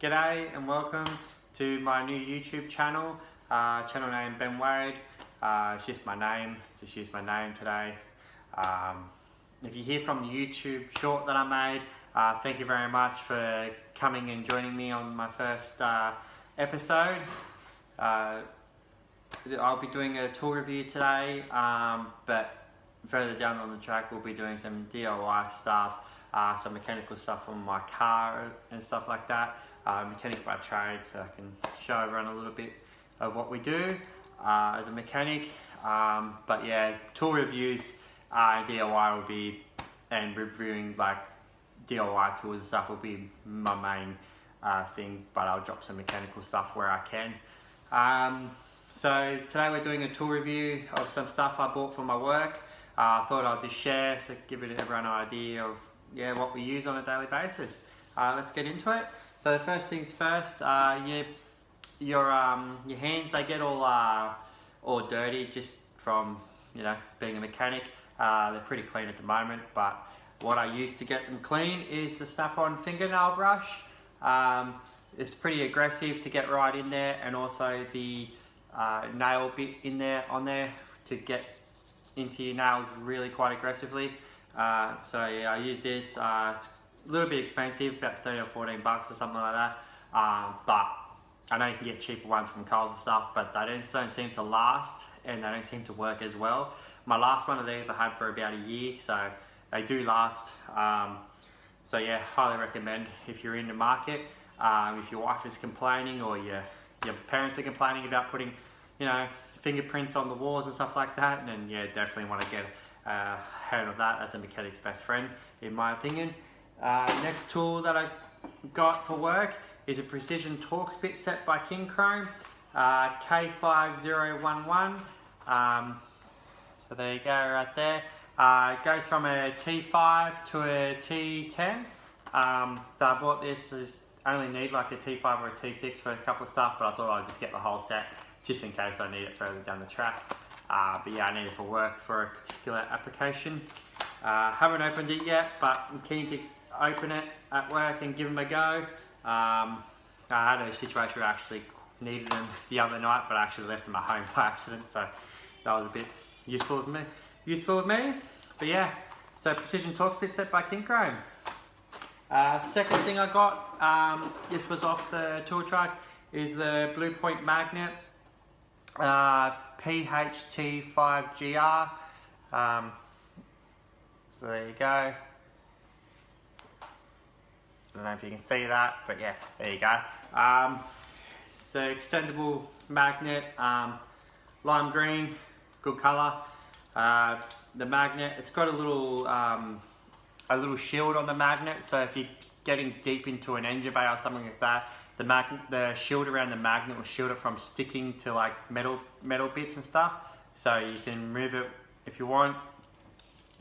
G'day and welcome to my new YouTube channel. Channel name Ben Wade. It's just my name. Just use my name today. If you hear from the YouTube short that I made, thank you very much for coming and joining me on my first episode. I'll be doing a tool review today, but further down on the track we'll be doing some DIY stuff, some mechanical stuff on my car and stuff like that. Mechanic by trade, so I can show everyone a little bit of what we do as a mechanic. But yeah, tool reviews, DIY will be, and reviewing like DIY tools and stuff will be my main thing, but I'll drop some mechanical stuff where I can. So today we're doing a tool review of some stuff I bought for my work. I thought I'd just share, so give everyone an idea of what we use on a daily basis. Let's get into it. So the first things first, your hands, they get all dirty just from being a mechanic. They're pretty clean at the moment, but what I use to get them clean is the snap-on fingernail brush. It's pretty aggressive to get right in there, and also the nail bit on there to get into your nails really quite aggressively. So yeah, I use this. It's a little bit expensive, about 13 or 14 bucks or something like that. But I know you can get cheaper ones from Coles and stuff, but they don't seem to last, and they don't seem to work as well. My last one of these I had for about a year, so they do last. So yeah, highly recommend if you're in the market. If your wife is complaining, or your parents are complaining about putting, fingerprints on the walls and stuff like that, then yeah, definitely want to get a hand of that. That's a mechanic's best friend, in my opinion. Next tool that I got for work is a precision torx bit set by King Chrome, K5011. So there you go, right there. It goes from a T5 to a T10. So I bought this. I only need like a T5 or a T6 for a couple of stuff, but I thought I'd just get the whole set just in case I need it further down the track. But yeah, I need it for work for a particular application. Haven't opened it yet, but I'm keen to open it at work and give them a go. I had a situation where I actually needed them the other night, but I actually left them at home by accident, so that was a bit useful of me. But yeah, so precision torx bit set by King Chrome. Second thing I got, this was off the tool truck, is the Bluepoint magnet, PHT5GR. So there you go. I don't know if you can see that, but yeah, there you go. So extendable magnet, lime green, good colour. The magnet, it's got a little shield on the magnet, so if you're getting deep into an engine bay or something like that, the shield around the magnet will shield it from sticking to like metal bits and stuff. So you can move it if you want,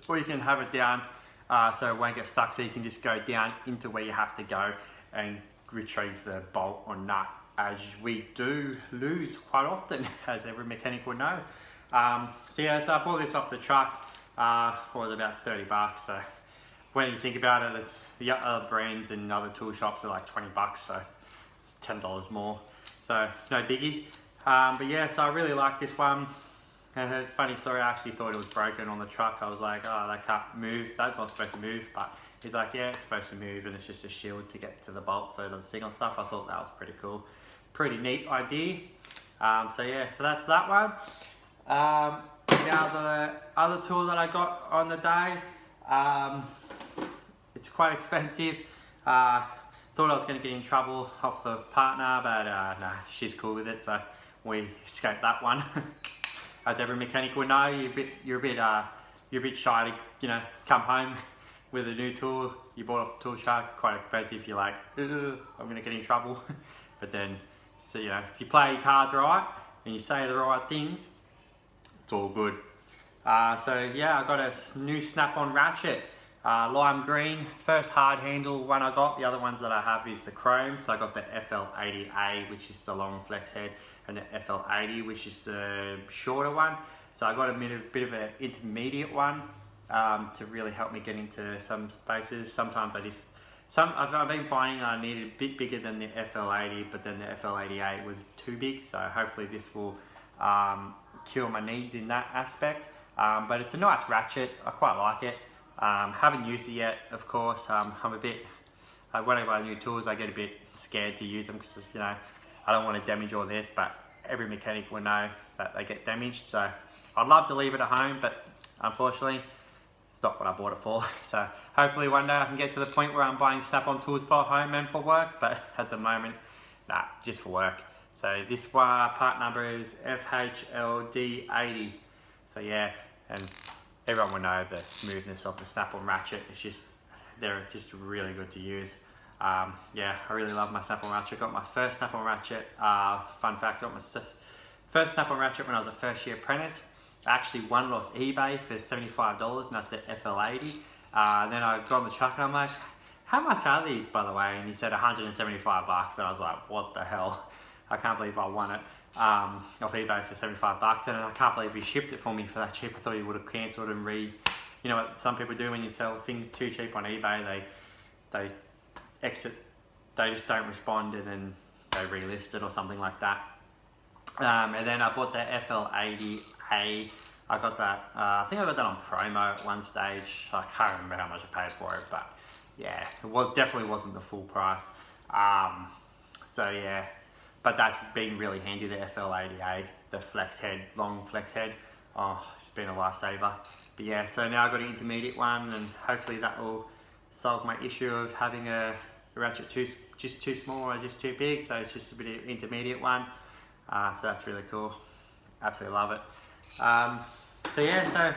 or you can have it down so it won't get stuck, so you can just go down into where you have to go and retrieve the bolt or nut, as we do lose quite often, as every mechanic will know. So yeah, so I bought this off the truck. It was about 30 bucks. So when you think about it, the other brands and other tool shops are like 20 bucks, so it's $10 more. So no biggie. But yeah, so I really like this one. I heard a funny story, I actually thought it was broken on the truck. I was like, oh, that can't move, that's not supposed to move. But he's like, yeah, it's supposed to move, and it's just a shield to get to the bolt so it doesn't sing on stuff. I thought that was pretty cool. Pretty neat idea. So yeah, so that's that one. Now the other tool that I got on the day, it's quite expensive. Thought I was going to get in trouble off the partner, but no, she's cool with it, so we escaped that one. As every mechanic will know, you're a bit shy to come home with a new tool you bought off the tool truck, quite expensive. You're like, I'm going to get in trouble. But then, so if you play your cards right and you say the right things, it's all good. So yeah, I got a new snap-on ratchet, lime green, first hard handle one I got. The other ones that I have is the chrome. So I got the FL80A, which is the long flex head, and the FL80, which is the shorter one. So I got a bit of an intermediate one to really help me get into some spaces. Sometimes I just I've been finding I needed a bit bigger than the FL80, but then the FL88 was too big, so hopefully this will cure my needs in that aspect. But it's a nice ratchet, I quite like it. Haven't used it yet, of course. I'm a bit, when I buy new tools, I get a bit scared to use them because, you know, I don't want to damage all this, but every mechanic will know that they get damaged. So I'd love to leave it at home, but unfortunately, it's not what I bought it for. So hopefully one day I can get to the point where I'm buying Snap-on tools for home and for work, but at the moment, nah, just for work. So this part number is FHLD80. So yeah, and everyone will know the smoothness of the Snap-on ratchet. They're just really good to use. Yeah, I really love my Snap-on ratchet. Got my first Snap-on ratchet, fun fact, got my first Snap-on ratchet when I was a first year apprentice. I actually won it off eBay for $75, and that's the FL80. Then I got on the truck and I'm like, how much are these, by the way? And he said 175 bucks, and I was like, what the hell? I can't believe I won it off eBay for 75 bucks, and I can't believe he shipped it for me for that cheap. I thought he would have cancelled and you know what some people do when you sell things too cheap on eBay, they exit, they just don't respond, and then they relist it or something like that. And then I bought the FL80A. I got that, I think I got that on promo at one stage. I can't remember how much I paid for it, but yeah, it definitely wasn't the full price. So yeah, but that's been really handy, the FL80A, the flex head, long flex head. Oh, it's been a lifesaver. But yeah, so now I've got an intermediate one, and hopefully that will solve my issue of having a ratchet just too small or just too big. So it's just a bit of an intermediate one. So that's really cool. Absolutely love it. So yeah, so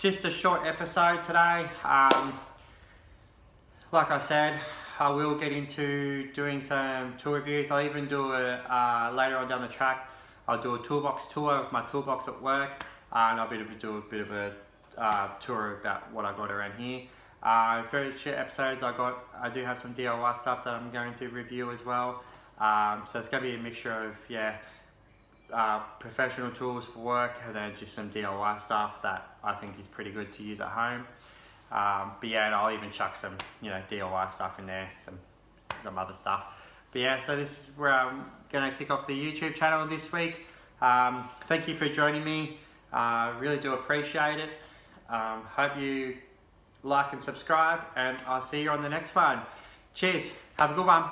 just a short episode today. Like I said, I will get into doing some tool reviews. I'll even do a later on down the track. I'll do a toolbox tour of my toolbox at work, and I'll do a bit of a tour about what I got around here. Future episodes, I do have some DIY stuff that I'm going to review as well. So it's going to be a mixture of professional tools for work, and then just some DIY stuff that I think is pretty good to use at home. But yeah, and I'll even chuck some DIY stuff in there, some other stuff. But yeah, so this is where I'm going to kick off the YouTube channel this week. Thank you for joining me. Really do appreciate it. Hope you like and subscribe, and I'll see you on the next one. Cheers. Have a good one.